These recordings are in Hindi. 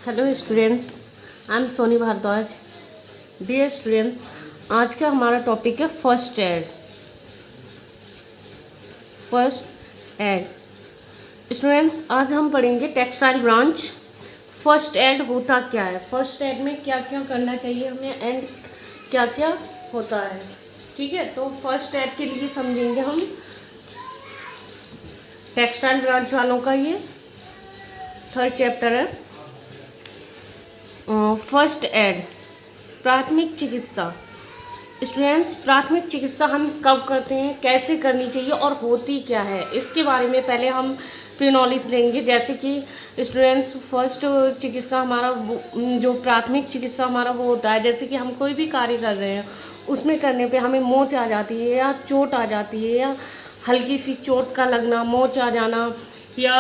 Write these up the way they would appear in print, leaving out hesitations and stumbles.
Hello students, I am Soni Bhardwaj. Dear students, आज का हमारा टॉपिक है first aid. First aid students, आज हम पढ़ेंगे टेक्सटाइल ब्रांच। फर्स्ट एड होता क्या है, फर्स्ट एड में क्या क्या करना चाहिए हमें एंड क्या क्या होता है। ठीक है, तो फर्स्ट एड के लिए समझेंगे हम टेक्सटाइल ब्रांच वालों का। ये थर्ड चैप्टर है। फर्स्ट एड, प्राथमिक चिकित्सा। स्टूडेंट्स, प्राथमिक चिकित्सा हम कब करते हैं, कैसे करनी चाहिए और होती क्या है, इसके बारे में पहले हम प्री नॉलेज लेंगे। जैसे कि स्टूडेंट्स, फर्स्ट चिकित्सा हमारा जो प्राथमिक चिकित्सा हमारा वो होता है, जैसे कि हम कोई भी कार्य कर रहे हैं उसमें करने पे हमें मोच आ जाती है या चोट आ जाती है या हल्की सी चोट का लगना, मोच आ जाना या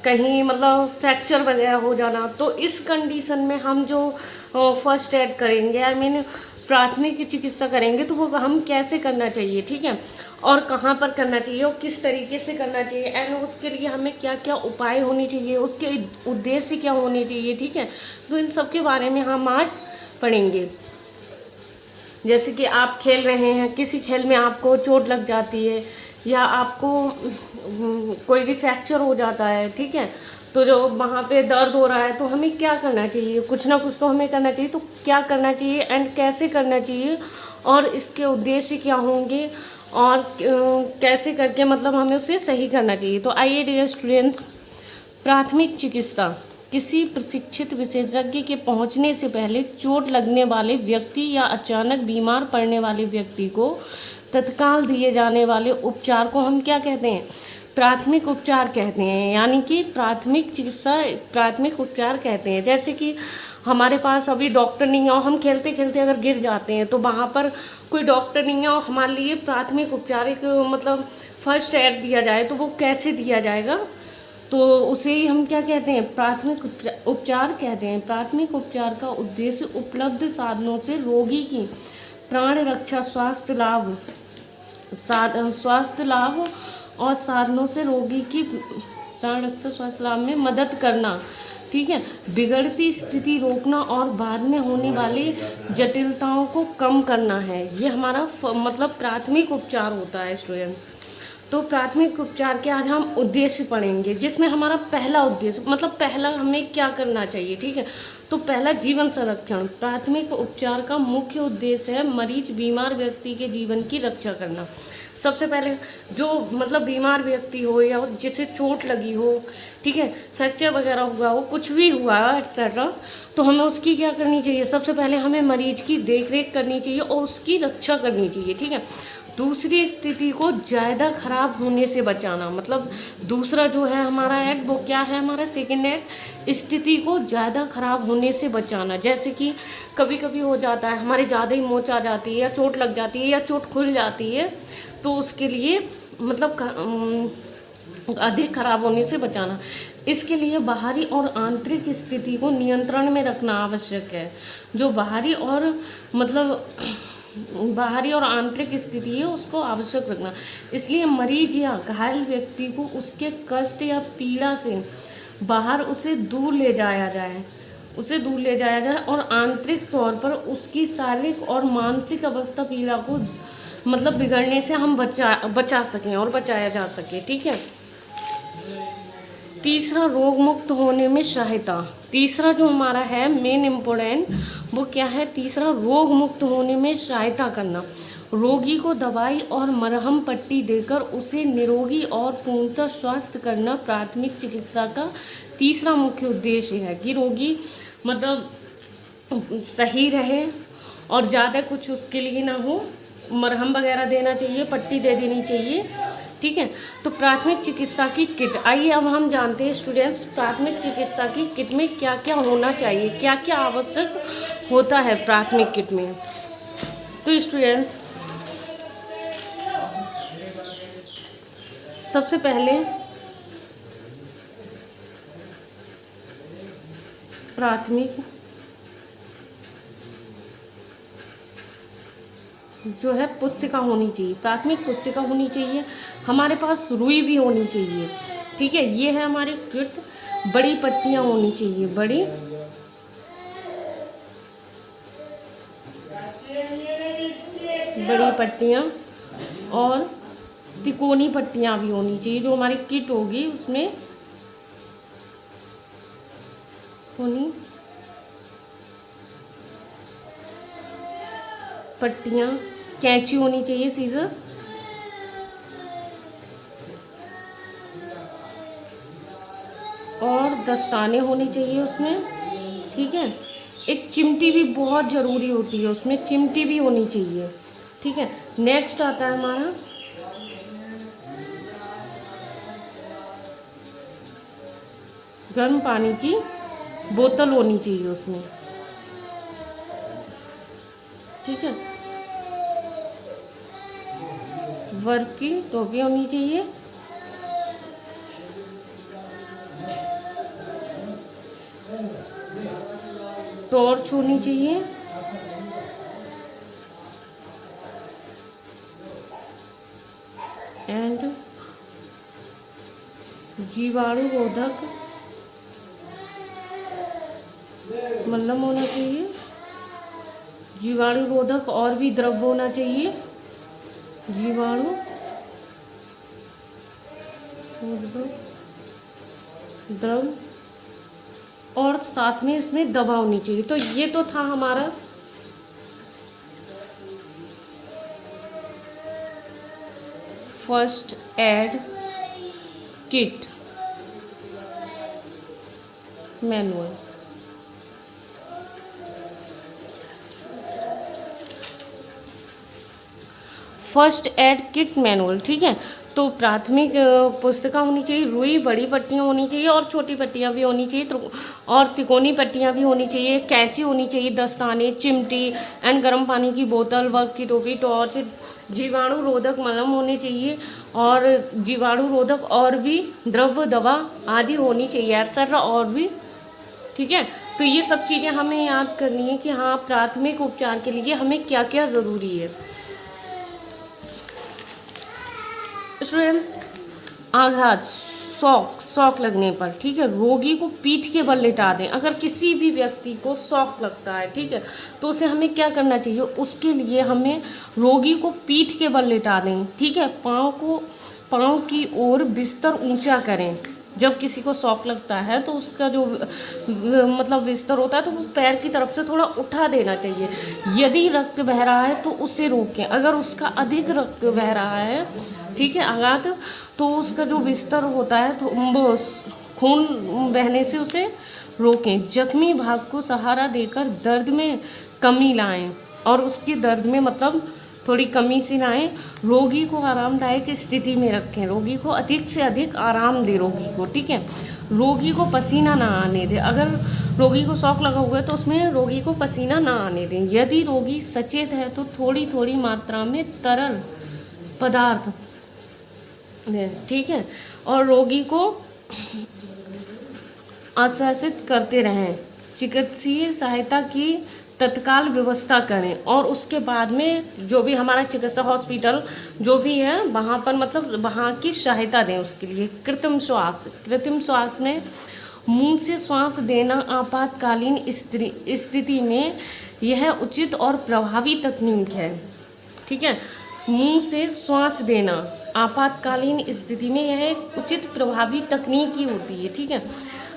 कहीं मतलब फ्रैक्चर वगैरह हो जाना, तो इस कंडीशन में हम जो फर्स्ट एड करेंगे, आई मीन प्राथमिक चिकित्सा करेंगे, तो वो हम कैसे करना चाहिए, ठीक है, और कहाँ पर करना चाहिए और किस तरीके से करना चाहिए एंड उसके लिए हमें क्या क्या उपाय होने चाहिए, उसके उद्देश्य क्या होने चाहिए। ठीक है, तो इन सब के बारे में हम आज पढ़ेंगे। जैसे कि आप खेल रहे हैं, किसी खेल में आपको चोट लग जाती है या आपको कोई भी फ्रैक्चर हो जाता है, ठीक है, तो जो वहाँ पे दर्द हो रहा है, तो हमें क्या करना चाहिए, कुछ ना कुछ तो हमें करना चाहिए। तो क्या करना चाहिए एंड कैसे करना चाहिए और इसके उद्देश्य क्या होंगे और कैसे करके मतलब हमें उसे सही करना चाहिए। तो आइए डियर स्टूडेंट्स, प्राथमिक चिकित्सा किसी प्रशिक्षित विशेषज्ञ के पहुंचने से पहले चोट लगने वाले व्यक्ति या अचानक बीमार पड़ने वाले व्यक्ति को तत्काल दिए जाने वाले उपचार को हम क्या कहते हैं, प्राथमिक उपचार कहते हैं। यानी कि प्राथमिक चिकित्सा प्राथमिक उपचार कहते हैं। जैसे कि हमारे पास अभी डॉक्टर नहीं है और हम खेलते खेलते अगर गिर जाते हैं, तो वहाँ पर कोई डॉक्टर नहीं है और हमारे लिए प्राथमिक उपचार एक मतलब फर्स्ट एड दिया जाए, तो वो कैसे दिया जाएगा, तो उसे ही हम क्या कहते हैं, प्राथमिक उपचार कहते हैं। प्राथमिक उपचार का उद्देश्य उपलब्ध साधनों से रोगी की प्राण रक्षा, स्वास्थ्य लाभ और साधनों से रोगी की प्राण रक्षा स्वास्थ्य लाभ में मदद करना, ठीक है, बिगड़ती स्थिति रोकना और बाद में होने वाली जटिलताओं को कम करना है। ये हमारा मतलब प्राथमिक उपचार होता है स्टूडेंट्स। तो प्राथमिक उपचार के आज हम उद्देश्य पढ़ेंगे, जिसमें हमारा पहला उद्देश्य मतलब पहला हमें क्या करना चाहिए। ठीक है, तो पहला जीवन संरक्षण। प्राथमिक उपचार का मुख्य उद्देश्य है मरीज बीमार व्यक्ति के जीवन की रक्षा करना। सबसे पहले जो मतलब बीमार व्यक्ति हो या जिसे चोट लगी हो, ठीक है, फ्रैक्चर वगैरह हुआ हो, कुछ भी हुआ एक्सेट्रा, तो हमें उसकी क्या करनी चाहिए, सबसे पहले हमें मरीज की देखरेख करनी चाहिए और उसकी रक्षा करनी चाहिए। ठीक है, दूसरी स्थिति को ज़्यादा खराब होने से बचाना, मतलब दूसरा जो है हमारा ऐड वो क्या है, हमारा सेकेंड ऐड, स्थिति को ज़्यादा खराब होने से बचाना। जैसे कि कभी कभी हो जाता है हमारे ज़्यादा ही मोच आ जाती है या चोट लग जाती है या चोट खुल जाती है, तो उसके लिए मतलब अधिक खराब होने से बचाना। इसके लिए बाहरी और आंतरिक स्थिति को नियंत्रण में रखना आवश्यक है। जो बाहरी और मतलब बाहरी और आंतरिक स्थिति है उसको आवश्यक रखना। इसलिए मरीज या घायल व्यक्ति को उसके कष्ट या पीड़ा से बाहर उसे दूर ले जाया जाए और आंतरिक तौर पर उसकी शारीरिक और मानसिक अवस्था पीड़ा को मतलब बिगड़ने से हम बचा सकें और बचाया जा सके। ठीक है, तीसरा रोग मुक्त होने में सहायता। तीसरा जो हमारा है मेन इम्पोर्टेंट वो क्या है, तीसरा रोग मुक्त होने में सहायता करना। रोगी को दवाई और मरहम पट्टी देकर उसे निरोगी और पूर्णतः स्वस्थ करना प्राथमिक चिकित्सा का तीसरा मुख्य उद्देश्य है, कि रोगी मतलब सही रहे और ज़्यादा कुछ उसके लिए ना हो, मरहम वगैरह देना चाहिए, पट्टी दे देनी चाहिए। ठीक है, तो प्राथमिक चिकित्सा की किट, आइए अब हम जानते हैं स्टूडेंट्स प्राथमिक चिकित्सा की किट में क्या क्या होना चाहिए, क्या क्या आवश्यक होता है प्राथमिक किट में। तो स्टूडेंट्स, सबसे पहले प्राथमिक जो है पुस्तिका होनी चाहिए, प्राथमिक पुस्तिका होनी चाहिए, हमारे पास रुई भी होनी चाहिए। ठीक है, ये है हमारी किट। बड़ी पट्टियाँ होनी चाहिए, बड़ी बड़ी पट्टियाँ और तिकोनी पट्टियाँ भी होनी चाहिए। जो हमारी किट होगी उसमें होनी पट्टियाँ, कैंची होनी चाहिए, सीजर, और दस्ताने होने चाहिए उसमें। ठीक है, एक चिमटी भी बहुत ज़रूरी होती है उसमें, चिमटी भी होनी चाहिए। ठीक है, नेक्स्ट आता है हमारा गर्म पानी की बोतल होनी चाहिए उसमें। ठीक है, वर्क की टोपी होनी चाहिए, टॉर्च होनी चाहिए, एंड जीवाणु रोधक मल्लम होना चाहिए, जीवाणु रोधक और भी द्रव होना चाहिए, जीवाणु रोधक द्रव, और साथ में इसमें दवा होनी चाहिए। तो ये तो था हमारा first aid kit manual. First aid kit manual. ठीक है, तो प्राथमिक पुस्तिका होनी चाहिए, रुई बड़ी पट्टियाँ होनी चाहिए और छोटी पट्टियाँ भी होनी चाहिए, और तिकोनी पट्टियाँ भी होनी चाहिए, कैंची होनी चाहिए, दस्ताने, चिमटी एंड गर्म पानी की बोतल, वर्क की टोपी, टॉर्च, जीवाणु रोधक मलम होने चाहिए, और जीवाणु रोधक और भी द्रव्य दवा आदि होनी चाहिए, एक्सेट्रा और भी। ठीक है, तो ये सब चीज़ें हमें याद करनी है कि हाँ, प्राथमिक उपचार के लिए हमें क्या क्या ज़रूरी है। स्टूडेंट्स, आघात, शॉक लगने पर, ठीक है, रोगी को पीठ के बल लेटा दें। अगर किसी भी व्यक्ति को शॉक लगता है, ठीक है, तो उसे हमें क्या करना चाहिए, उसके लिए हमें रोगी को पीठ के बल लेटा दें। ठीक है, पाँव की ओर बिस्तर ऊंचा करें। जब किसी को शॉक लगता है तो उसका जो मतलब बिस्तर होता है तो वो पैर की तरफ से थोड़ा उठा देना चाहिए। यदि रक्त बह रहा है तो उसे रोकें। अगर उसका अधिक रक्त बह रहा है, ठीक है, आघात, तो उसका जो बिस्तर होता है तो खून बहने से उसे रोकें। जख्मी भाग को सहारा देकर दर्द में कमी लाएं, और उसके दर्द में मतलब थोड़ी कमी सी लाएं। रोगी को आरामदायक स्थिति में रखें। रोगी को अधिक से अधिक आराम दें रोगी को। ठीक है, रोगी को पसीना ना आने दें। अगर रोगी को शॉक लगा हुआ है तो उसमें रोगी को पसीना ना आने दें। यदि रोगी सचेत है तो थोड़ी थोड़ी मात्रा में तरल पदार्थ दें। ठीक है, और रोगी को आश्वासित करते रहें। चिकित्सीय सहायता की तत्काल व्यवस्था करें, और उसके बाद में जो भी हमारा चिकित्सा हॉस्पिटल जो भी है वहाँ पर मतलब वहाँ की सहायता दें उसके लिए। कृत्रिम श्वास में मुंह से श्वास देना आपातकालीन स्थिति में यह उचित और प्रभावी तकनीक है। ठीक है, मुंह से श्वास देना आपातकालीन स्थिति में यह एक उचित प्रभावी तकनीक ही होती है। ठीक है,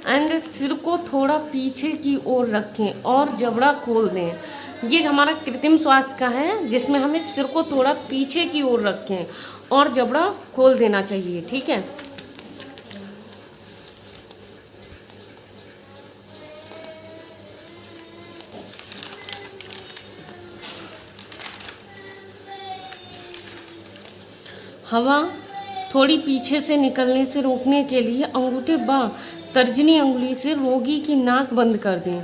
एंड सिर को थोड़ा पीछे की ओर रखें और जबड़ा खोल दें। ये हमारा कृत्रिम श्वास का है, जिसमें हमें सिर को थोड़ा पीछे की ओर रखें और जबड़ा खोल देना चाहिए। ठीक है, हवा थोड़ी पीछे से निकलने से रोकने के लिए अंगूठे व तर्जनी अंगुली से रोगी की नाक बंद कर दें।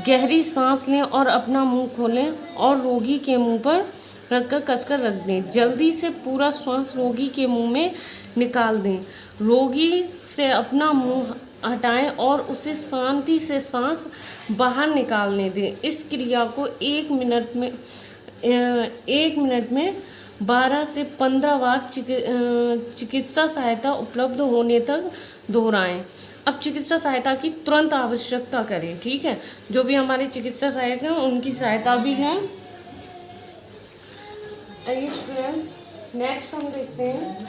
गहरी सांस लें और अपना मुंह खोलें और रोगी के मुंह पर रखकर कसकर रख दें। जल्दी से पूरा श्वास रोगी के मुंह में निकाल दें। रोगी से अपना मुंह हटाएं और उसे शांति से सांस बाहर निकालने दें। इस क्रिया को 1 मिनट में 12 से 15 बार चिकित्सा सहायता उपलब्ध होने तक दोहराएं। अब चिकित्सा सहायता की तुरंत आवश्यकता करें। ठीक है, जो भी हमारे चिकित्सा सहायक हैं उनकी सहायता भी है। आइए स्टूडेंट्स, नेक्स्ट हम देखते हैं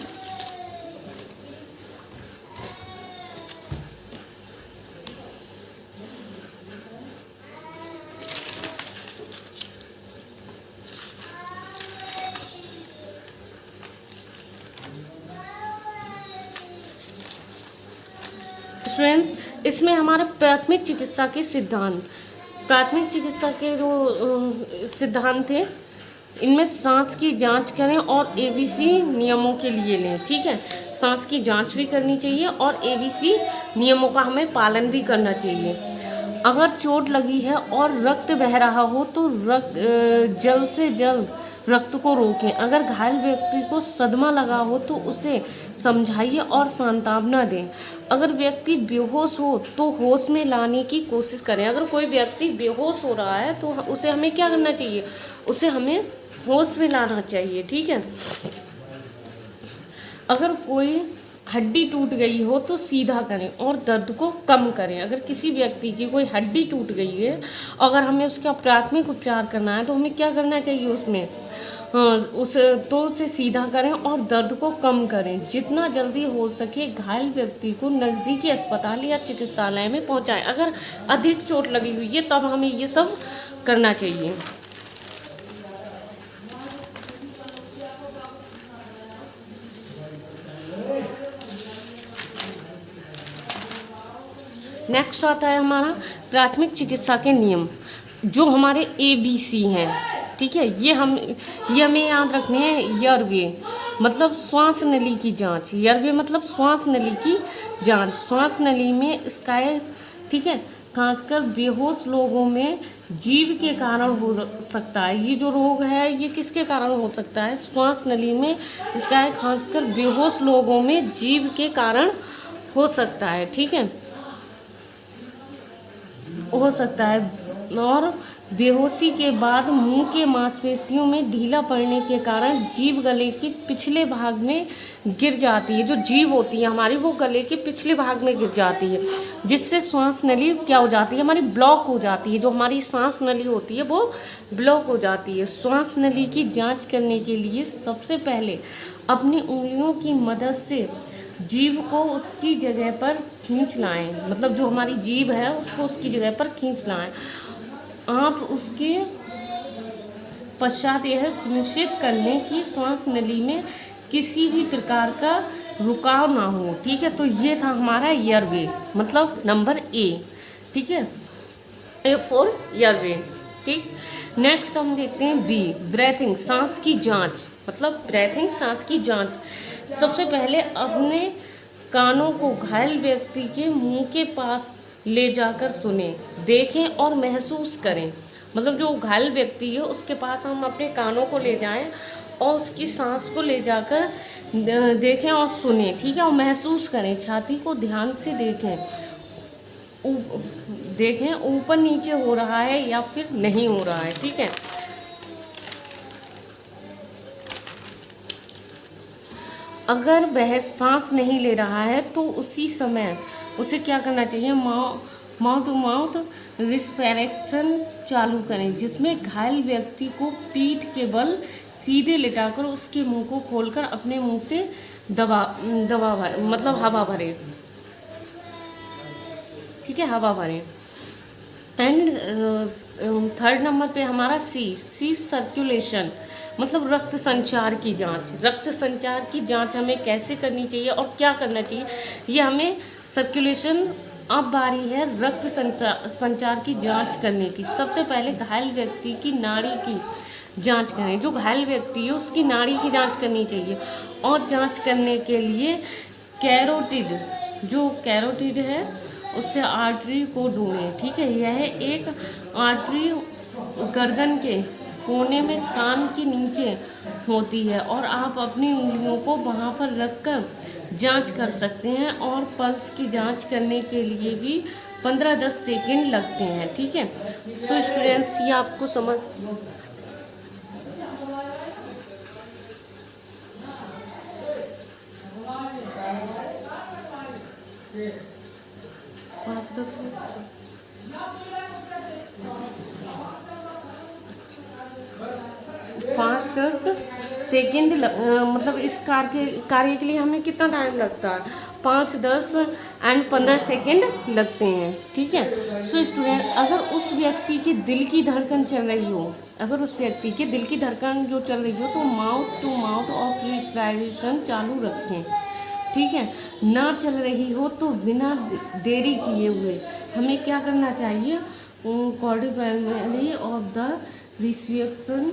स्टूडेंट्स, इसमें हमारा प्राथमिक चिकित्सा के सिद्धांत, प्राथमिक चिकित्सा के जो सिद्धांत थे, इनमें सांस की जांच करें और एबीसी नियमों के लिए लें। ठीक है, सांस की जांच भी करनी चाहिए और एबीसी नियमों का हमें पालन भी करना चाहिए। अगर चोट लगी है और रक्त बह रहा हो तो जल्द से जल्द रक्त को रोकें। अगर घायल व्यक्ति को सदमा लगा हो तो उसे समझाइए और सांत्वना दें। अगर व्यक्ति बेहोश हो तो होश में लाने की कोशिश करें। अगर कोई व्यक्ति बेहोश हो रहा है तो उसे हमें क्या करना चाहिए, उसे हमें होश में लाना चाहिए। ठीक है, अगर कोई हड्डी टूट गई हो तो सीधा करें और दर्द को कम करें। अगर किसी व्यक्ति की कोई हड्डी टूट गई है, अगर हमें उसका प्राथमिक उपचार करना है तो हमें क्या करना चाहिए उसमें, उसे सीधा करें और दर्द को कम करें। जितना जल्दी हो सके घायल व्यक्ति को नज़दीकी अस्पताल या चिकित्सालय में पहुंचाएं। अगर अधिक चोट लगी हुई है तब हमें ये सब करना चाहिए। नेक्स्ट आता है हमारा प्राथमिक चिकित्सा के नियम, जो हमारे ABC हैं। ठीक है, ये हमें याद रखने हैं। एयरवे मतलब श्वास नली की जांच, एयरवे मतलब श्वास नली की जांच। श्वास नली में स्काई, ठीक है, खासकर बेहोश लोगों में जीव के कारण हो सकता है। ये जो रोग है ये किसके कारण हो सकता है, श्वास नली में स्काई खासकर बेहोश लोगों में जीव के कारण हो सकता है। ठीक है, हो सकता है। और बेहोशी के बाद मुंह के मांसपेशियों में ढीला पड़ने के कारण जीभ गले के पिछले भाग में गिर जाती है। जो जीभ होती है हमारी वो गले के पिछले भाग में गिर जाती है, जिससे श्वास नली क्या हो जाती है, हमारी ब्लॉक हो जाती है। जो हमारी सांस नली होती है वो ब्लॉक हो जाती है। श्वास नली की जांच करने के लिए सबसे पहले अपनी उंगलियों की मदद से जीभ को उसकी जगह पर खींच लाएं। मतलब जो हमारी जीभ है उसको उसकी जगह पर खींच लाएं। आप उसके पश्चात यह सुनिश्चित कर लें कि श्वास नली में किसी भी प्रकार का रुकाव ना हो। ठीक है, तो ये था हमारा एयरवे मतलब नंबर A। ठीक है, A फॉर एयरवे। ठीक, नेक्स्ट हम देखते हैं B, ब्रेथिंग सांस की जांच मतलब ब्रेथिंग सांस की जांच। सबसे पहले अपने कानों को घायल व्यक्ति के मुंह के पास ले जाकर सुने, देखें और महसूस करें। मतलब जो घायल व्यक्ति है उसके पास हम अपने कानों को ले जाएं और उसकी सांस को ले जाकर देखें और सुने। ठीक है, और महसूस करें। छाती को ध्यान से देखें ऊपर नीचे हो रहा है या फिर नहीं हो रहा है। ठीक है, अगर वह सांस नहीं ले रहा है तो उसी समय उसे क्या करना चाहिए, माउथ टू माउथ रिस्पिरेशन चालू करें, जिसमें घायल व्यक्ति को पीठ के बल सीधे लिटाकर उसके मुंह को खोलकर अपने मुंह से मतलब हवा भरे। ठीक है, हवा भरे। एंड थर्ड नंबर पे हमारा सी सर्कुलेशन मतलब रक्त संचार की जांच। रक्त संचार की जांच हमें कैसे करनी चाहिए और क्या करना चाहिए, ये हमें सर्कुलेशन। अब बारी है रक्त संचार की जांच करने की। सबसे पहले घायल व्यक्ति की नाड़ी की जांच करें। जो घायल व्यक्ति है उसकी नाड़ी की जांच करनी चाहिए और जांच करने के लिए कैरोटिड है उससे आर्टरी को ढूंढें। ठीक है, यह एक आर्टरी गर्दन के कोने में कान के नीचे होती है और आप अपनी उंगलियों को वहां पर रखकर जांच कर सकते हैं। और पल्स की जांच करने के लिए भी 15-10 सेकंड लगते हैं। ठीक है, सो स्टूडेंट्स ये आपको समझ पाँच 5-10 सेकेंड मतलब इस कार्य के लिए हमें कितना टाइम लगता है, 5-10 एंड 15 सेकेंड लगते हैं। ठीक है। सो स्टूडेंट, अगर उस व्यक्ति के दिल की धड़कन चल रही हो, अगर उस व्यक्ति के दिल की धड़कन जो चल रही हो, तो mouth to mouth of respiration चालू रखें। ठीक है। ना चल रही हो तो बिना देरी किए हुए हमें क्या करना चाहिए, cardiopulmonary of the respiration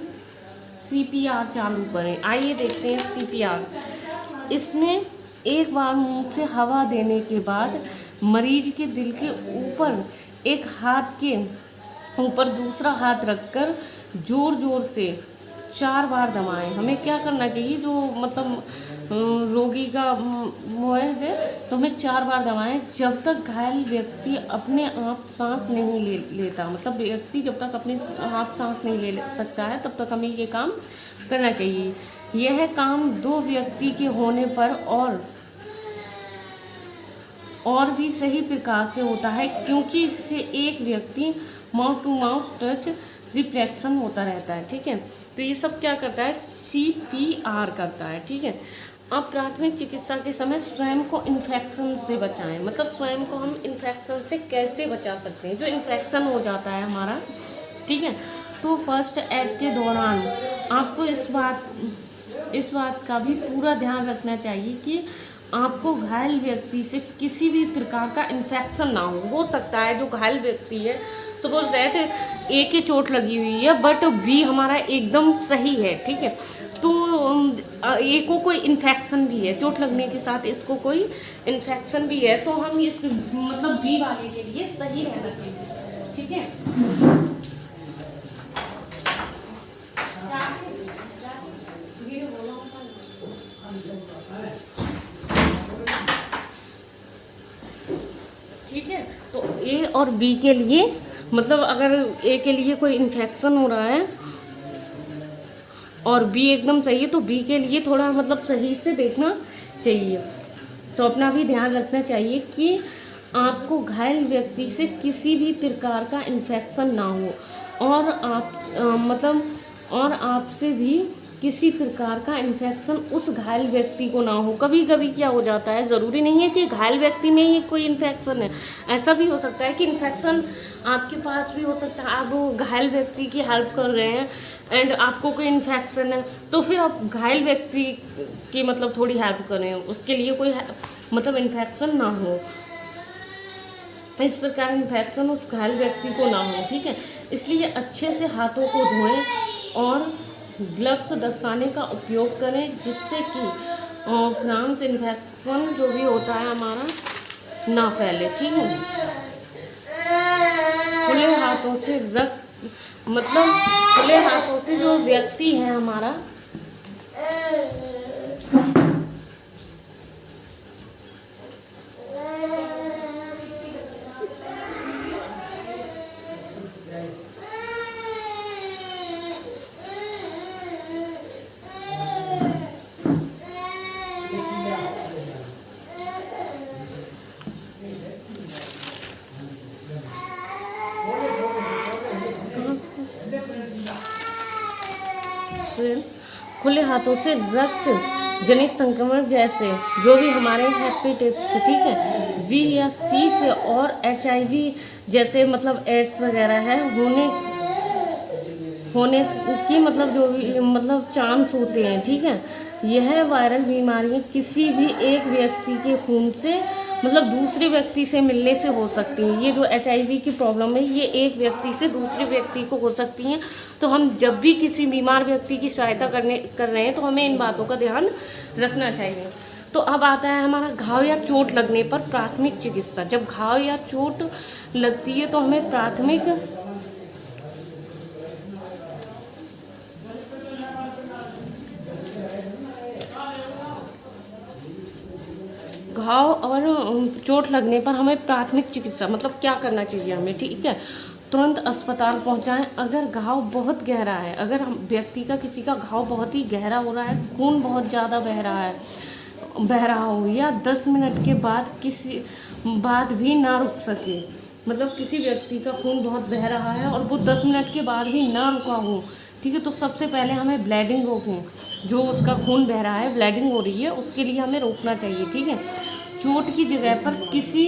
CPR चालू करें। आइए देखते हैं CPR। इसमें एक बार मुंह से हवा देने के बाद मरीज के दिल के ऊपर एक हाथ के ऊपर दूसरा हाथ रखकर जोर जोर से 4 बार दबाएं। हमें क्या करना चाहिए, जो मतलब रोगी का वो है तो हमें 4 बार दबाएं जब तक घायल व्यक्ति अपने आप सांस नहीं लेता। मतलब व्यक्ति जब तक अपने आप सांस नहीं ले सकता है तब तक हमें ये काम करना चाहिए। यह काम 2 व्यक्ति के होने पर और भी सही प्रकार से होता है, क्योंकि इससे एक व्यक्ति mouth to mouth touch reflection होता रहता है। ठीक है। तो ये सब क्या करता है, CPR करता है। ठीक है। अब प्राथमिक चिकित्सा के समय स्वयं को इन्फेक्शन से बचाएं। मतलब स्वयं को हम इन्फेक्शन से कैसे बचा सकते हैं, जो इन्फेक्शन हो जाता है हमारा। ठीक है। तो फर्स्ट एड के दौरान आपको इस बात का भी पूरा ध्यान रखना चाहिए कि आपको घायल व्यक्ति से किसी भी प्रकार का इन्फेक्शन ना हो सकता है जो घायल व्यक्ति है, सपोज दैट A की चोट लगी हुई है बट B हमारा एकदम सही है। ठीक है। तो A को कोई इन्फेक्शन भी है, चोट लगने के साथ इसको कोई इन्फेक्शन भी है, तो हम इस मतलब B वाले के लिए सही रहना चाहिए। ठीक है। ठीक है। तो A और B के लिए मतलब अगर A के लिए कोई इन्फेक्शन हो रहा है और B एकदम सही है, तो B के लिए थोड़ा मतलब सही से देखना चाहिए। तो अपना भी ध्यान रखना चाहिए कि आपको घायल व्यक्ति से किसी भी प्रकार का इन्फेक्शन ना हो और आपसे भी किसी प्रकार का इन्फेक्शन उस घायल व्यक्ति को ना हो। कभी कभी क्या हो जाता है, ज़रूरी नहीं है कि घायल व्यक्ति में ही कोई इन्फेक्शन है, ऐसा भी हो सकता है कि इन्फेक्शन आपके पास भी हो सकता है। आप वो घायल व्यक्ति की हेल्प कर रहे हैं एंड आपको कोई इन्फेक्शन है, तो फिर आप घायल व्यक्ति की मतलब थोड़ी हेल्प करें, उसके लिए कोई मतलब इन्फेक्शन ना हो, इस प्रकार इन्फेक्शन उस घायल व्यक्ति को ना हो। ठीक है। इसलिए अच्छे से हाथों को धोएं और ग्लव्स दस्ताने का उपयोग करें, जिससे कि फ्रांस इन्फेक्शन जो भी होता है हमारा ना फैले। ठीक है। खुले हाथों से खुले हाथों से जो व्यक्ति है हमारा खुले हाथों से रक्त जनित संक्रमण जैसे जो भी हमारे हेपेटाइटिस, ठीक है, V या C से और HIV जैसे मतलब एड्स वगैरह है होने की मतलब जो भी मतलब चांस होते हैं। ठीक है। यह वायरल बीमारियां किसी भी एक व्यक्ति के खून से मतलब दूसरे व्यक्ति से मिलने से हो सकती हैं। ये जो HIV की प्रॉब्लम है ये एक व्यक्ति से दूसरे व्यक्ति को हो सकती हैं। तो हम जब भी किसी बीमार व्यक्ति की सहायता कर रहे हैं तो हमें इन बातों का ध्यान रखना चाहिए। तो अब आता है हमारा घाव या चोट लगने पर प्राथमिक चिकित्सा। जब घाव या चोट लगती है तो हमें प्राथमिक घाव और चोट लगने पर हमें प्राथमिक चिकित्सा मतलब क्या करना चाहिए हमें। ठीक है। तुरंत अस्पताल पहुंचाएं। अगर घाव बहुत गहरा है, अगर हम व्यक्ति का किसी का घाव बहुत ही गहरा हो रहा है, खून बहुत ज़्यादा बह रहा हो या 10 मिनट के बाद भी ना रुक सके, मतलब किसी व्यक्ति का खून बहुत बह रहा है और वो 10 मिनट के बाद भी ना रुका हो, ठीक है। तो सबसे पहले हमें ब्लीडिंग रोकें, जो उसका खून बह रहा है, ब्लीडिंग हो रही है, उसके लिए हमें रोकना चाहिए, ठीक है। चोट की जगह पर किसी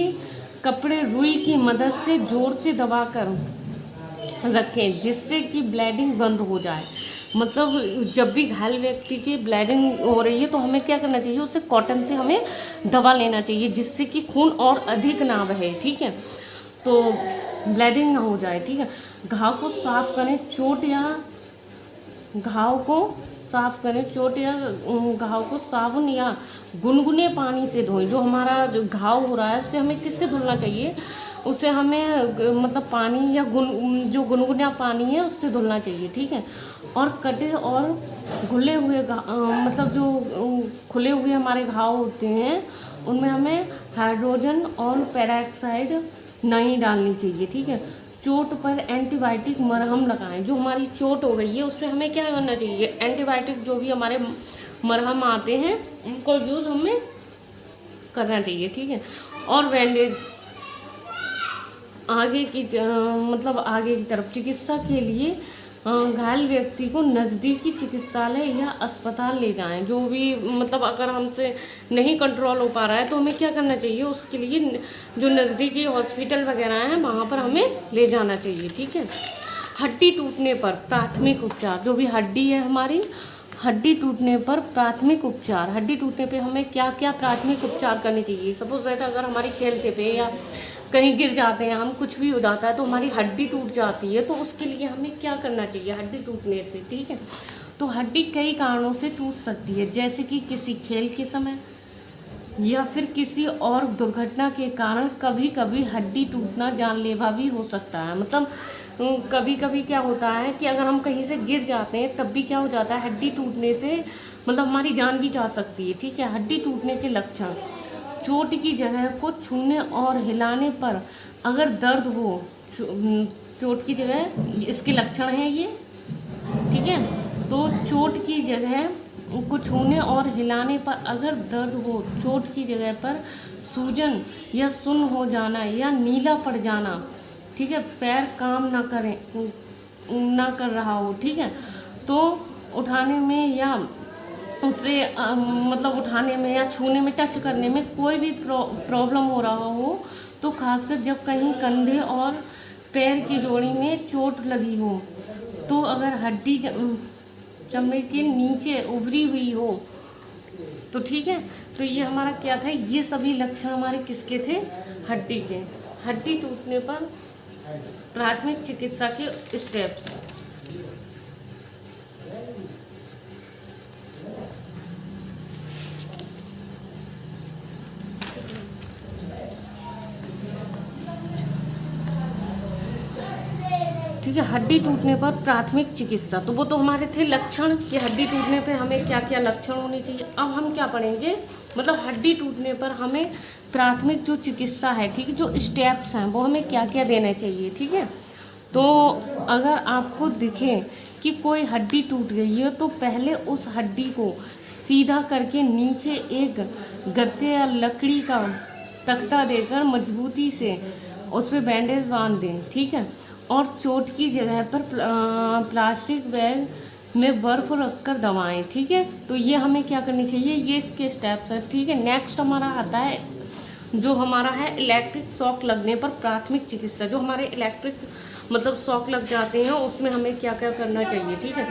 कपड़े रुई की मदद से जोर से दबाकर रखें, जिससे कि ब्लीडिंग बंद हो जाए। मतलब जब भी घायल व्यक्ति की ब्लीडिंग हो रही है तो हमें क्या करना चाहिए, उसे कॉटन से हमें दबा लेना चाहिए, जिससे कि खून और अधिक ना बहे, ठीक है। तो ब्लीडिंग ना हो जाए, ठीक है। घाव को साफ करें, चोट या घाव को साबुन या गुनगुने पानी से धोएं। जो हमारा जो घाव हो रहा है उसे हमें किससे धुलना चाहिए, उसे हमें मतलब पानी या जो गुनगुना पानी है उससे धुलना चाहिए, ठीक है। और कटे और घुले हुए मतलब जो खुले हुए हमारे घाव होते हैं उनमें हमें हाइड्रोजन और पेरोक्साइड नहीं डालनी चाहिए, ठीक है। चोट पर एंटीबायोटिक मरहम लगाएं। जो हमारी चोट हो गई है उसमें हमें क्या करना चाहिए, एंटीबायोटिक जो भी हमारे मरहम आते हैं उनको यूज़ हमें करना चाहिए, ठीक है। और बैंडेज आगे की तरफ चिकित्सा के लिए घायल व्यक्ति को नज़दीकी चिकित्सालय या अस्पताल ले जाएं। जो भी मतलब अगर हमसे नहीं कंट्रोल हो पा रहा है तो हमें क्या करना चाहिए, उसके लिए जो नज़दीकी हॉस्पिटल वगैरह हैं वहाँ पर हमें ले जाना चाहिए, ठीक है। हड्डी टूटने पर प्राथमिक उपचार। जो भी हड्डी है हमारी, हड्डी टूटने पर प्राथमिक उपचार। हड्डी टूटने पे हमें क्या क्या प्राथमिक उपचार करने चाहिए। सपोज दैट अगर हमारी खेलते पे या कहीं गिर जाते हैं हम, कुछ भी हो जाता है तो हमारी हड्डी टूट जाती है, तो उसके लिए हमें क्या करना चाहिए हड्डी टूटने से, ठीक है। तो हड्डी कई कारणों से टूट सकती है, जैसे कि किसी खेल के समय या फिर किसी और दुर्घटना के कारण कभी कभी हड्डी टूटना जानलेवा भी हो सकता है। मतलब कभी कभी क्या होता है कि अगर हम कहीं से गिर जाते हैं तब भी क्या हो जाता है, हड्डी टूटने से मतलब हमारी जान भी जा सकती है, ठीक है। हड्डी टूटने के लक्षण। चोट की जगह को छूने और हिलाने पर अगर दर्द हो, चोट की जगह इसके लक्षण हैं ये, ठीक है। तो चोट की जगह को छूने और हिलाने पर अगर दर्द हो, चोट की जगह पर सूजन या सुन्न हो जाना या नीला पड़ जाना, ठीक है, पैर काम ना कर रहा हो, ठीक है, तो उठाने में या उसे मतलब उठाने में या छूने में, टच करने में कोई भी प्रॉब्लम हो रहा हो, तो खासकर जब कहीं कंधे और पैर की जोड़ी में चोट लगी हो, तो अगर हड्डी चमड़े के नीचे उभरी हुई हो तो ठीक है। तो ये हमारा क्या था, ये सभी लक्षण हमारे किसके थे, हड्डी के। हड्डी टूटने पर प्राथमिक चिकित्सा के स्टेप्स। ठीक है, हड्डी टूटने पर प्राथमिक चिकित्सा, तो वो तो हमारे थे लक्षण कि हड्डी टूटने पे हमें क्या क्या लक्षण होने चाहिए। अब हम क्या पढ़ेंगे, मतलब हड्डी टूटने पर हमें प्राथमिक जो चिकित्सा है, ठीक है, जो स्टेप्स हैं वो हमें क्या क्या देने चाहिए, ठीक है। तो अगर आपको दिखे कि कोई हड्डी टूट गई है तो पहले उस हड्डी को सीधा करके नीचे एक गत्ते या लकड़ी का तख्ता देकर मजबूती से उस पर बैंडेज बांध दें, ठीक है। और चोट की जगह पर प्लास्टिक बैग में बर्फ़ रखकर दबाएं, ठीक है। तो ये हमें क्या करनी चाहिए, ये इसके स्टेप्स हैं, ठीक है। नेक्स्ट हमारा आता है जो हमारा है इलेक्ट्रिक शॉक लगने पर प्राथमिक चिकित्सा। जो हमारे इलेक्ट्रिक मतलब शॉक लग जाते हैं उसमें हमें क्या क्या करना चाहिए, ठीक है।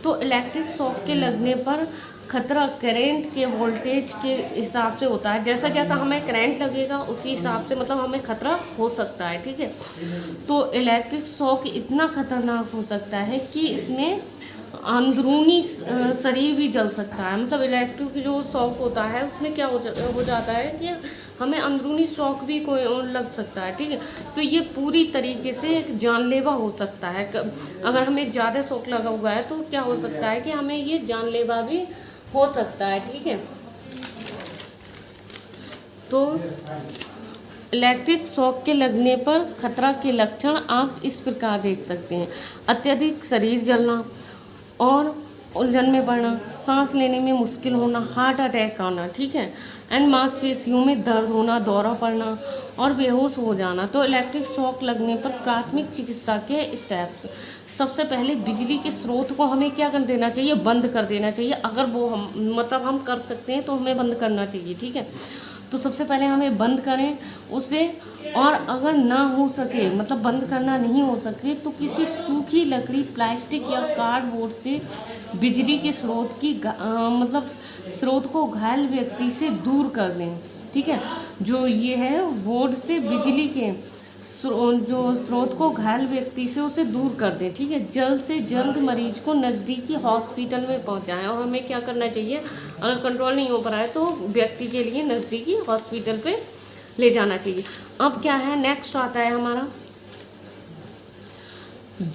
तो इलेक्ट्रिक शॉक के लगने पर खतरा करंट के वोल्टेज के हिसाब से होता है। जैसा जैसा हमें करंट लगेगा उसी हिसाब से मतलब हमें खतरा हो सकता है, ठीक है। तो इलेक्ट्रिक शॉक इतना खतरनाक हो सकता है कि इसमें अंदरूनी शरीर भी जल सकता है। मतलब इलेक्ट्रिक जो शॉक होता है उसमें क्या हो जाता है कि हमें अंदरूनी शॉक भी कोई लग सकता है, ठीक है। तो ये पूरी तरीके से जानलेवा हो सकता है। अगर हमें ज़्यादा शॉक लगा हुआ है तो क्या हो सकता है कि हमें ये जानलेवा भी हो सकता है, ठीक है। तो इलेक्ट्रिक शॉक के लगने पर खतरा के लक्षण आप इस प्रकार देख सकते हैं। अत्यधिक शरीर जलना और उलझन में पड़ना, सांस लेने में मुश्किल होना, हार्ट अटैक आना, ठीक है, एंड मांसपेशियों में दर्द होना, दौरा पड़ना और बेहोश हो जाना। तो इलेक्ट्रिक शॉक लगने पर प्राथमिक चिकित्सा के स्टेप्स। सबसे पहले बिजली के स्रोत को हमें क्या कर देना चाहिए, बंद कर देना चाहिए। अगर वो हम मतलब हम कर सकते हैं तो हमें बंद करना चाहिए, ठीक है। तो सबसे पहले हमें बंद करें उसे, और अगर ना हो सके मतलब बंद करना नहीं हो सके तो किसी सूखी लकड़ी, प्लास्टिक या कार्डबोर्ड से बिजली के स्रोत की मतलब स्रोत को घायल व्यक्ति से दूर कर दें, ठीक है। जो ये है बोर्ड से बिजली के जो स्रोत को घायल व्यक्ति से उसे दूर कर दें, ठीक है। जल्द से जल्द मरीज को नज़दीकी हॉस्पिटल में पहुंचाएं, और हमें क्या करना चाहिए, अगर कंट्रोल नहीं हो पा रहा है तो व्यक्ति के लिए नज़दीकी हॉस्पिटल पे ले जाना चाहिए। अब क्या है, नेक्स्ट आता है हमारा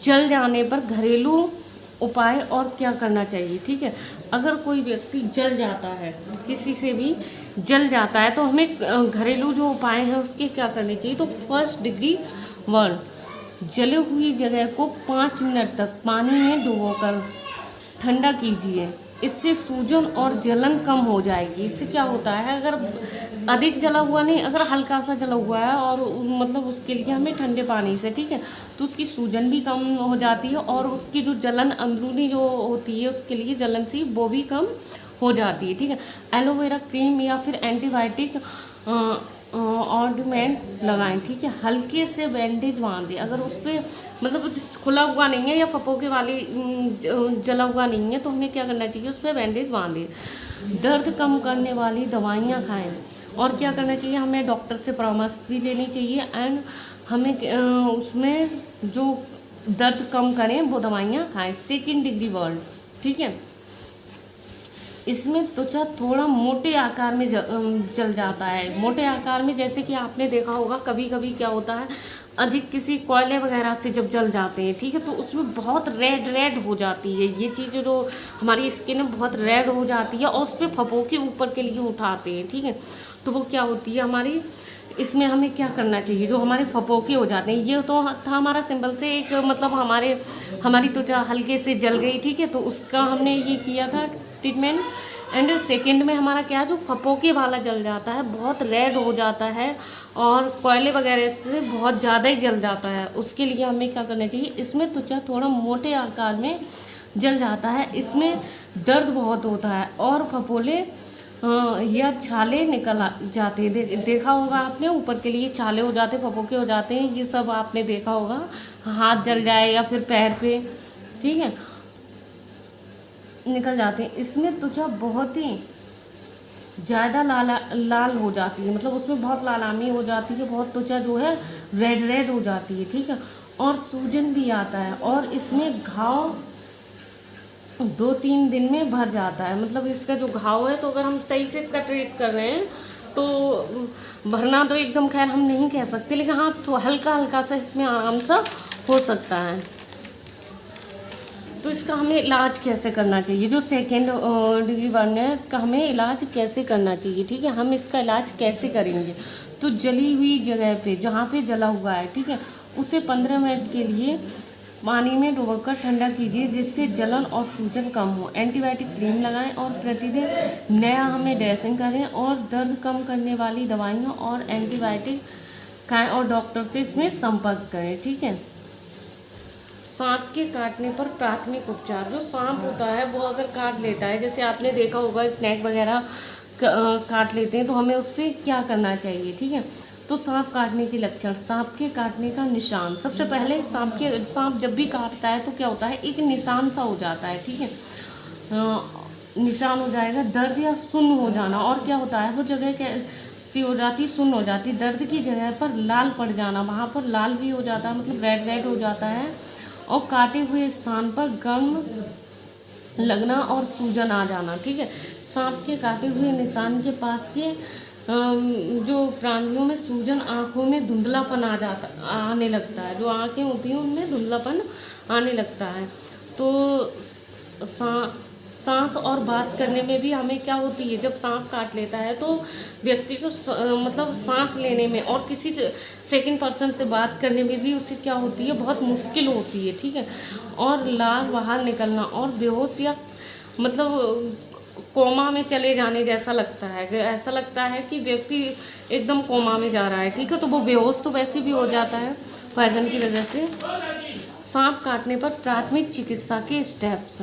जल जाने पर घरेलू उपाय और क्या करना चाहिए, ठीक है। अगर कोई व्यक्ति जल जाता है, किसी से भी जल जाता है, तो हमें घरेलू जो उपाय हैं उसके क्या करने चाहिए। तो फर्स्ट डिग्री बर्न, जली हुई जगह को 5 मिनट तक पानी में डुबोकर ठंडा कीजिए, इससे सूजन और जलन कम हो जाएगी। इससे क्या होता है, अगर अधिक जला हुआ नहीं, अगर हल्का सा जला हुआ है और मतलब उसके लिए हमें ठंडे पानी से, ठीक है, तो उसकी सूजन भी कम हो जाती है, और उसकी जो जलन अंदरूनी जो होती है उसके लिए जलन सी वो भी कम हो जाती है, ठीक है। एलोवेरा क्रीम या फिर एंटीबायोटिक ऑर्डमेंट लगाएं, ठीक है। हल्के से बैंडेज बांध दें, अगर उस पर मतलब खुला हुआ नहीं है या फपोके वाली जला हुआ नहीं है तो हमें क्या करना चाहिए, उस पर बैंडेज बांध दें। दर्द कम करने वाली दवाइयाँ खाएं, और क्या करना चाहिए, हमें डॉक्टर से परामर्श भी लेनी चाहिए, एंड हमें उसमें जो दर्द कम करें वो दवाइयाँ खाएं। सेकेंड डिग्री बर्न, ठीक है, इसमें त्वचा थोड़ा मोटे आकार में जल जाता है। मोटे आकार में जैसे कि आपने देखा होगा कभी कभी क्या होता है, अधिक किसी कोयले वगैरह से जब जल जाते हैं, ठीक है, तो उसमें बहुत रेड हो जाती है। ये चीज़ जो हमारी स्किन है बहुत रेड हो जाती है, और उस पर फपोके ऊपर के लिए उठाते हैं, ठीक है, तो वो क्या होती है हमारी, इसमें हमें क्या करना चाहिए, जो हमारे फपोके हो जाते हैं। ये तो था हमारा सिंपल से एक मतलब हमारी त्वचा हल्के से जल गई, ठीक है, तो उसका हमने ये किया था ट्रीटमेंट। एंड सेकेंड में हमारा क्या, जो फपोके वाला जल जाता है, बहुत रेड हो जाता है और कोयले वगैरह से बहुत ज़्यादा ही जल जाता है, उसके लिए हमें क्या करना चाहिए, इसमें त्वचा थोड़ा मोटे आकार में जल जाता है, इसमें दर्द बहुत होता है और फपोले या छाले निकल जाते हैं। देखा होगा आपने, ऊपर के लिए छाले हो जाते, फपोके हो जाते हैं, ये सब आपने देखा होगा, हाथ जल जाए या फिर पैर पे, ठीक है, निकल जाते हैं। इसमें त्वचा बहुत ही ज़्यादा लाल हो जाती है, मतलब उसमें बहुत लालामी हो जाती है, बहुत त्वचा जो है रेड हो जाती है, ठीक है, और सूजन भी आता है, और इसमें घाव 2-3 दिन में भर जाता है। मतलब इसका जो घाव है, तो अगर हम सही से इसका ट्रीट कर रहे हैं तो भरना तो एकदम खैर हम नहीं कह सकते, लेकिन हाँ तो हल्का सा इसमें आराम सा हो सकता है। तो इसका हमें इलाज कैसे करना चाहिए, जो सेकेंड डिग्री बर्न है इसका हमें इलाज कैसे करना चाहिए, ठीक है। हम इसका इलाज कैसे करेंगे, तो जली हुई जगह पे, जहाँ पे जला हुआ है, ठीक है, उसे 15 मिनट के लिए पानी में डुबोकर ठंडा कीजिए, जिससे जलन और सूजन कम हो। एंटीबायोटिक क्रीम लगाएं और प्रतिदिन नया हमें ड्रेसिंग करें, और दर्द कम करने वाली दवाइयाँ और एंटीबायोटिक खाएं, और डॉक्टर से इसमें संपर्क करें, ठीक है। सांप के काटने पर प्राथमिक उपचार, जो सांप होता है वो अगर काट लेता है, जैसे आपने देखा होगा स्नैक वगैरह काट लेते हैं, तो हमें उस पर क्या करना चाहिए, ठीक है। तो सांप काटने के लक्षण, सांप के काटने का निशान, सबसे पहले सांप जब भी काटता है तो क्या होता है, एक निशान सा हो जाता है, ठीक है, निशान हो जाएगा। दर्द या सुन्न हो जाना, और क्या होता है, वो जगह सी हो जाती, सुन्न हो जाती, दर्द की जगह पर लाल पड़ जाना, वहाँ पर लाल भी हो जाता है, मतलब रेड हो जाता है, और काटे हुए स्थान पर गर्म लगना और सूजन आ जाना, ठीक है। सांप के काटे हुए निशान के पास के जो प्राणियों में सूजन, आँखों में धुंधलापन आने लगता है, जो आँखें होती हैं उनमें धुंधलापन आने लगता है। तो सांस और बात करने में भी हमें क्या होती है, जब सांप काट लेता है तो व्यक्ति को मतलब सांस लेने में और किसी सेकंड पर्सन से बात करने में भी उसे क्या होती है, बहुत मुश्किल होती है, ठीक है, और लार बाहर निकलना और बेहोश या मतलब कोमा में चले जाने जैसा लगता है, ऐसा लगता है कि व्यक्ति एकदम कोमा में जा रहा है, ठीक है, तो वो बेहोश तो वैसे भी हो जाता है पॉइजन की वजह से। सांप काटने पर प्राथमिक चिकित्सा के स्टेप्स,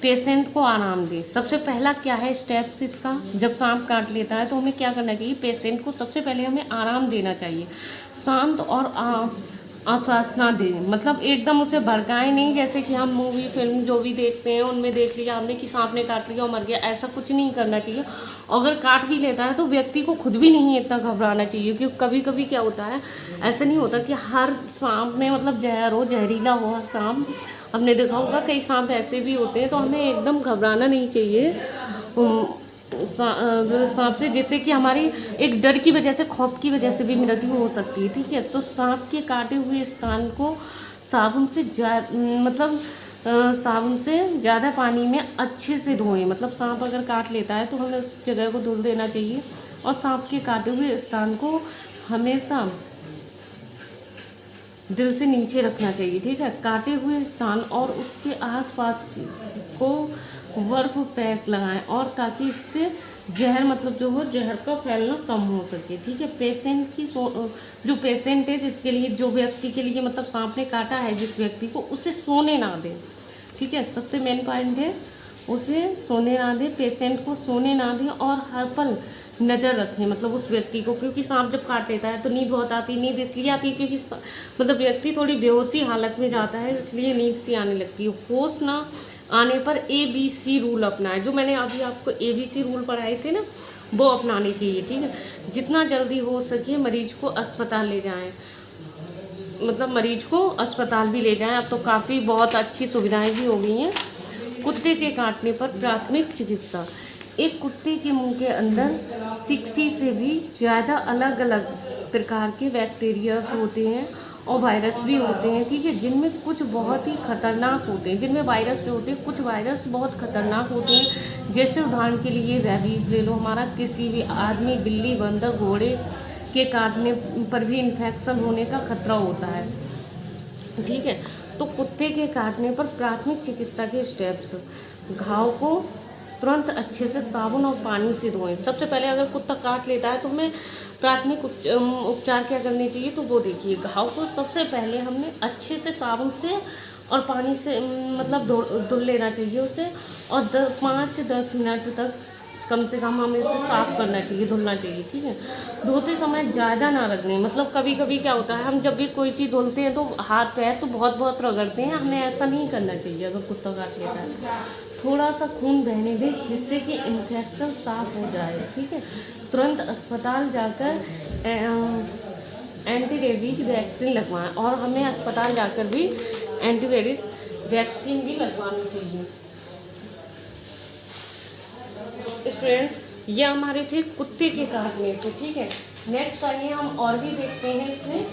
पेशेंट को आराम दें। सबसे पहला क्या है स्टेप्स इसका, जब सांप काट लेता है तो हमें क्या करना चाहिए, पेशेंट को सबसे पहले हमें आराम देना चाहिए, शांत और आश्वासना दें, मतलब एकदम उसे भड़काएं नहीं, जैसे कि हम मूवी फिल्म जो भी देखते हैं उनमें देख लिया हमने कि सांप ने काट लिया और मर गया, ऐसा कुछ नहीं करना चाहिए। अगर काट भी लेता है तो व्यक्ति को खुद भी नहीं इतना घबराना चाहिए, क्योंकि कभी कभी क्या होता है, ऐसा नहीं होता कि हर सांप में मतलब जहर हो, जहरीला हो हर सांप, हमने देखा होगा कई सांप ऐसे भी होते हैं, तो हमें एकदम घबराना नहीं चाहिए सांप से, जिससे कि हमारी एक डर की वजह से, खौफ की वजह से भी मृत्यु हो सकती है। ठीक है, तो सांप के काटे हुए स्थान को साबुन से मतलब साबुन से ज़्यादा पानी में अच्छे से धोएं, मतलब सांप अगर काट लेता है तो हमें उस जगह को धुल देना चाहिए, और सांप के काटे हुए स्थान को हमेशा दिल से नीचे रखना चाहिए। ठीक है, काटे हुए स्थान और उसके आसपास को बर्फ पैक लगाएं, और ताकि इससे जहर मतलब जो हो, जहर का फैलना कम हो सके। ठीक है, पेशेंट की जो पेशेंट है जिसके लिए, जो व्यक्ति के लिए मतलब सांप ने काटा है जिस व्यक्ति को, उसे सोने ना दें। ठीक है, सबसे मेन पॉइंट है उसे सोने ना दें, पेशेंट को सोने ना दें, और हर पल नज़र रखें मतलब उस व्यक्ति को, क्योंकि सांप जब काट लेता है तो नींद बहुत आती है। नींद इसलिए आती है क्योंकि मतलब व्यक्ति थोड़ी बेहोशी हालत में जाता है, इसलिए नींद सी आने लगती है। होश ना आने पर ABC रूल अपनाएं, जो मैंने अभी आपको ABC रूल पढ़ाए थे ना, वो अपनाने चाहिए। ठीक है, जितना जल्दी हो सके मरीज को अस्पताल ले जाएं, मतलब मरीज को अस्पताल भी ले जाएं। अब तो काफ़ी बहुत अच्छी सुविधाएं भी हो गई हैं। कुत्ते के काटने पर प्राथमिक चिकित्सा, एक कुत्ते के मुंह के अंदर 60 से भी ज़्यादा अलग अलग प्रकार के बैक्टीरिया होते हैं और वायरस भी होते हैं। ठीक है, जिनमें कुछ बहुत ही खतरनाक होते हैं, जिनमें वायरस जो होते हैं, कुछ वायरस बहुत खतरनाक होते हैं, जैसे उदाहरण के लिए रेबीज ले लो, हमारा किसी भी आदमी, बिल्ली, बंदर, घोड़े के काटने पर भी इन्फेक्शन होने का खतरा होता है। ठीक है, तो कुत्ते के काटने पर प्राथमिक चिकित्सा के स्टेप्स, घाव को तुरंत अच्छे से साबुन और पानी से धोएं। सबसे पहले अगर कुत्ता काट लेता है तो हमें प्राथमिक उपचार क्या करने चाहिए, तो वो देखिए, घाव को सबसे पहले हमने अच्छे से साबुन से और पानी से मतलब धुल लेना चाहिए उसे, और 5 से 10 मिनट तक कम से कम हमें इसे साफ़ करना चाहिए, धुलना चाहिए। ठीक है, धोते समय ज़्यादा ना रगड़ें, मतलब कभी कभी क्या होता है, हम जब भी कोई चीज़ धुलते हैं तो हाथ पैर तो बहुत बहुत रगड़ते हैं, हमें ऐसा नहीं करना चाहिए। अगर कुत्ता काट लेता है थोड़ा सा खून बहने दें, जिससे कि इन्फेक्शन साफ हो जाए। ठीक है, तुरंत अस्पताल जाकर एंटीरेबीज वैक्सीन लगवाएं, और हमें अस्पताल जाकर भी एंटीरेबीज वैक्सीन भी लगवानी चाहिए। स्टूडेंट्स, ये हमारे थे कुत्ते के काटने से। ठीक है, नेक्स्ट आइए हम और भी देखते हैं इसमें।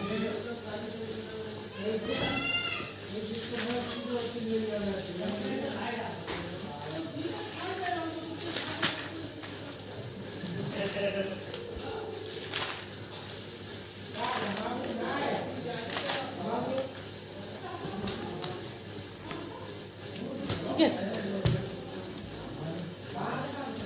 ठीक है,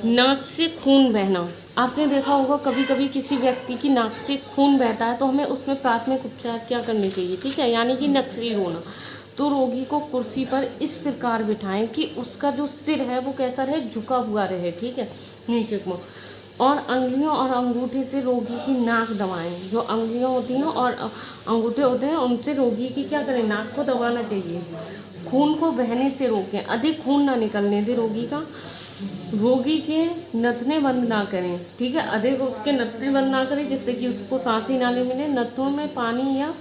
नाक से खून बहना, आपने देखा होगा कभी कभी किसी व्यक्ति की नाक से खून बहता है तो हमें उसमें प्राथमिक उपचार क्या करने चाहिए। ठीक है, यानी कि नक्सीर होना। तो रोगी को कुर्सी पर इस प्रकार बिठाएं कि उसका जो सिर है वो कैसा रहे, झुका हुआ रहे। ठीक है, नीचे को, और अंगुलियों और अंगूठे से रोगी की नाक दबाएं। जो अंगुलियां होती हैं और अंगूठे होते हैं उनसे रोगी की क्या करें, नाक को दबाना चाहिए। खून को बहने से रोकें, अधिक खून ना निकलने दें रोगी का। रोगी के नथने बंद ना करें। ठीक है, अधिक उसके नथने बंद ना करें, जिससे कि उसको सांस ही ना ले मिले। नथनों में पानी या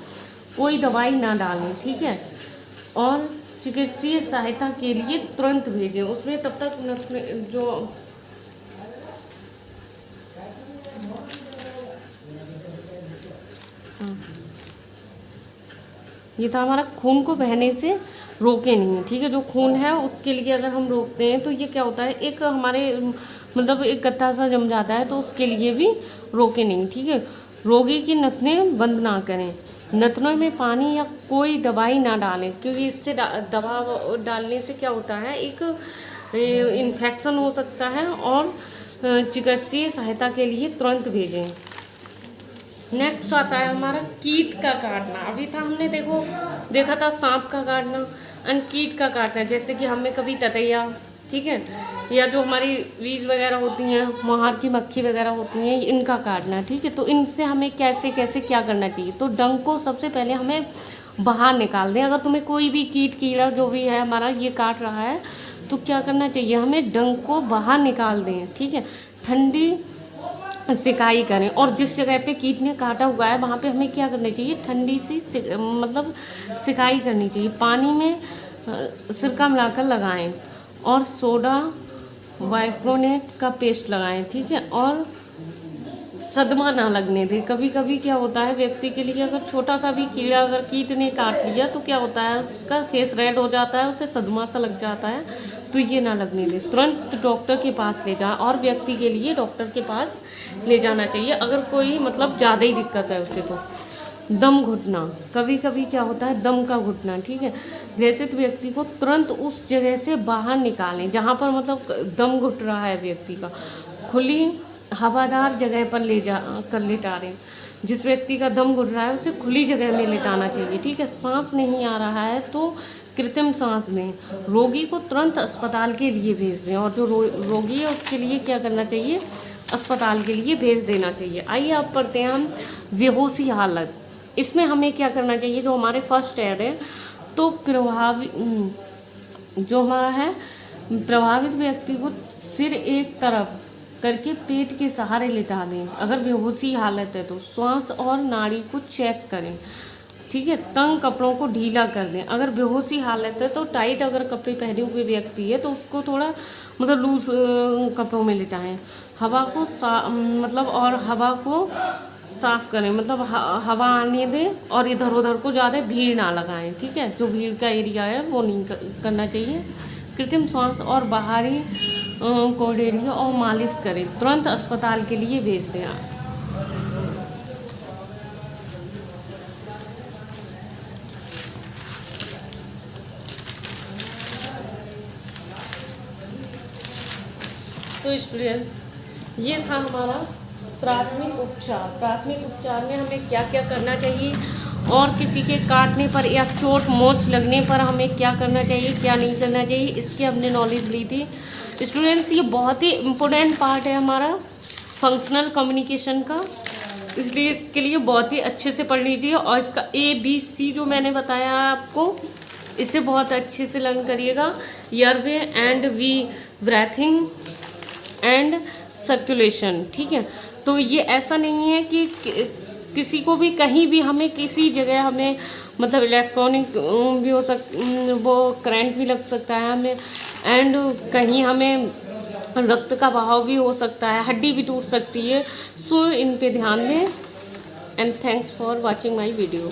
कोई दवाई ना डालें। ठीक है, और चिकित्सीय सहायता के लिए तुरंत भेजें। उसमें तब तक नथने जो ये था हमारा, खून को बहने से रोके नहीं। ठीक है, जो खून है उसके लिए अगर हम रोकते हैं तो ये क्या होता है, एक हमारे मतलब एक गत्ता सा जम जाता है, तो उसके लिए भी रोके नहीं। ठीक है, रोगी की नथने बंद ना करें। नथनों में पानी या कोई दवाई ना डालें, क्योंकि इससे दवा डालने से क्या होता है, एक इन्फेक्शन हो सकता है। और चिकित्सीय सहायता के लिए तुरंत भेजें। नेक्स्ट आता है हमारा कीट का काटना। अभी था हमने देखा था सांप का काटना एंड कीट का काटना, जैसे कि हमें कभी ततैया, ठीक है, या जो हमारी वीज वगैरह होती हैं, मोहार की मक्खी वगैरह होती हैं, इनका काटना, ठीक है। तो इनसे हमें कैसे कैसे क्या करना चाहिए। तो डंक को सबसे पहले हमें बाहर निकाल दें। अगर तुम्हें कोई भी कीड़ा जो भी है हमारा ये काट रहा है तो क्या करना चाहिए, हमें डंक को बाहर निकाल दें, ठीक है। ठंडी सिकाई करें, और जिस जगह पे कीट ने काटा हुआ है वहाँ पे हमें क्या करना चाहिए, ठंडी सी मतलब सिकाई करनी चाहिए। पानी में सिरका मिलाकर लगाएं और सोडा बाइक्रोनेट का पेस्ट लगाएं, ठीक है। और सदमा ना लगने दें। कभी कभी क्या होता है व्यक्ति के लिए, अगर छोटा सा भी कीड़ा अगर कीट ने काट लिया तो क्या होता है, उसका फेस रेड हो जाता है, उसे सदमा सा लग जाता है। तो ये ना लगने दें, तुरंत डॉक्टर के पास ले जाएं। और व्यक्ति के लिए डॉक्टर के पास ले जाना चाहिए अगर कोई मतलब ज़्यादा ही दिक्कत है उसे। तो दम घुटना, कभी कभी क्या होता है दम का घुटना, ठीक है। ग्रसित व्यक्ति को तुरंत उस जगह से बाहर निकालें जहाँ पर मतलब दम घुट रहा है व्यक्ति का। खुली हवादार जगह पर ले जा कर लेटाएं। जिस व्यक्ति का दम घुट रहा है उसे खुली जगह में लेटाना चाहिए, ठीक है। सांस नहीं आ रहा है तो कृत्रिम सांस दें। रोगी को तुरंत अस्पताल के लिए भेज दें, और जो रोगी है उसके लिए क्या करना चाहिए, अस्पताल के लिए भेज देना चाहिए। आइए अब पढ़ते हैं हम बेहोशी हालत। इसमें हमें क्या करना चाहिए, जो हमारे फर्स्ट एड है, तो जो हमारा है प्रभावित व्यक्ति को सिर एक तरफ करके पेट के सहारे लिटा दें। अगर बेहोशी हालत है तो श्वास और नाड़ी को चेक करें, ठीक है। तंग कपड़ों को ढीला कर दें। अगर बेहोशी हालत है तो टाइट अगर कपड़े पहने हुए व्यक्ति है तो उसको थोड़ा मतलब लूज कपड़ों में लिटाएं। हवा को हवा को साफ करें, मतलब हवा आने दें, और इधर उधर को ज़्यादा भीड़ ना लगाएं, ठीक है। जो भीड़ का एरिया है वो नहीं करना चाहिए। कृत्रिम सांस और बाहरी कोडेरिया और मालिश करें। तुरंत अस्पताल के लिए भेज दें। तो स्टूडेंट्स, ये था हमारा प्राथमिक उपचार। प्राथमिक उपचार में हमें क्या क्या करना चाहिए, और किसी के काटने पर या चोट मोच लगने पर हमें क्या करना चाहिए, क्या नहीं करना चाहिए, इसकी हमने नॉलेज ली थी। स्टूडेंट्स, ये बहुत ही इम्पोर्टेंट पार्ट है हमारा फंक्शनल कम्युनिकेशन का, इसलिए इसके लिए बहुत ही अच्छे से पढ़ लीजिए। और इसका ABC जो मैंने बताया आपको, इसे बहुत अच्छे से लर्न करिएगा। Airway and we breathing and circulation, ठीक है। तो ये ऐसा नहीं है कि किसी को भी कहीं भी हमें किसी जगह हमें मतलब इलेक्ट्रॉनिक भी हो वो करंट भी लग सकता है हमें, एंड कहीं हमें रक्त का बहाव भी हो सकता है, हड्डी भी टूट सकती है। सो इन पे ध्यान दें। And thanks for watching my video.